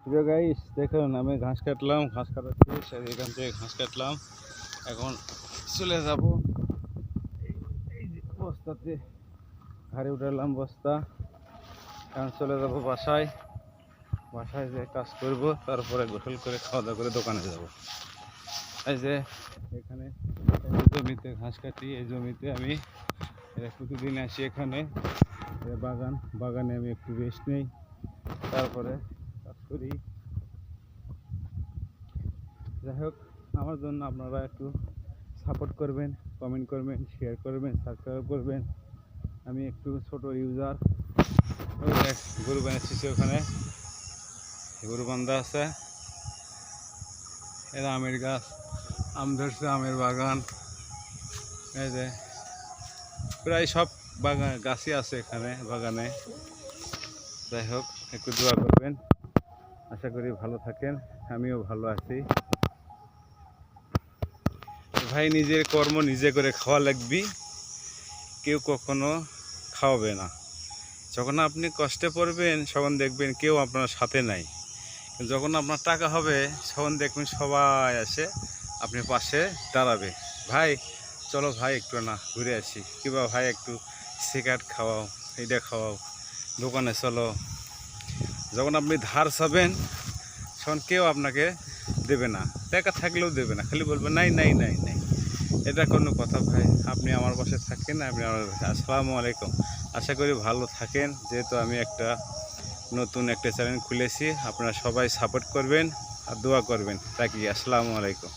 প্রিয় গাইস, দেখুন আমি ঘাস কাটলাম, ঘাস কাটা শেষ। আর এখান থেকে ঘাস কাটলাম, এখন চলে যাব এই যে বস্তাতে ঘাড়ে উঠালাম বস্তা। এখন চলে যাব বাসায়। বাসায় যে কাজ করব, তারপরে গোসল করে খাওয়া দাওয়া করে দোকানে যাব। এই যে এখানে জমিতে ঘাস কাটি, এই জমিতে আমি প্রতিদিন আসি এখানে বাগানে আমি একটু রেস্ট নেই, তারপরে কাজ করি। যাই হোক, আমার জন্য আপনারা একটু সাপোর্ট করবেন, কমেন্ট করবেন, শেয়ার করবেন, সাবস্ক্রাইব করবেন। আমি একটু ছোট ইউজার। গরু বানিয়েছি, ওখানে গরু বান্ধা আছে। এরা আমের গাছ, আম ধরছে, আমের বাগান। এই যে প্রায় সব বাগান গাছই আছে এখানে বাগানে। যাই হোক, একটু দোয়া করবেন। আশা করি ভালো থাকেন, আমিও ভালো আছি। ভাই, নিজের কর্ম নিজে করে খাওয়া লাগবে, কেউ কখনো খাওয়াবে না। যখন আপনি কষ্টে পড়বেন তখন দেখবেন কেউ আপনার সাথে নাই। যখন আপনার টাকা হবে তখন দেখবেন সবাই আসে আপনি পাশে দাঁড়াবে। ভাই চলো ভাই, একটু না ঘুরে আসি, কিংবা ভাই একটু সিগারেট খাওয়াও, এইটা খাওয়াও, দোকানে চলো। যখন আপনি ধার চাবেন তখন কেউ আপনাকে দেবে না, টাকা থাকলেও দেবে না, খালি বলবে নাই নাই নাই নাই। এটা কোনো কথা ভাই? আপনি আমার পাশে থাকেন, আপনি আমার পাশে। আসসালামু আলাইকুম। আশা করি ভালো থাকেন। যেহেতু আমি নতুন একটা চ্যানেল খুলেছি, আপনারা সবাই সাপোর্ট করবেন আর দোয়া করবেন। তাকি আসসালামু আলাইকুম।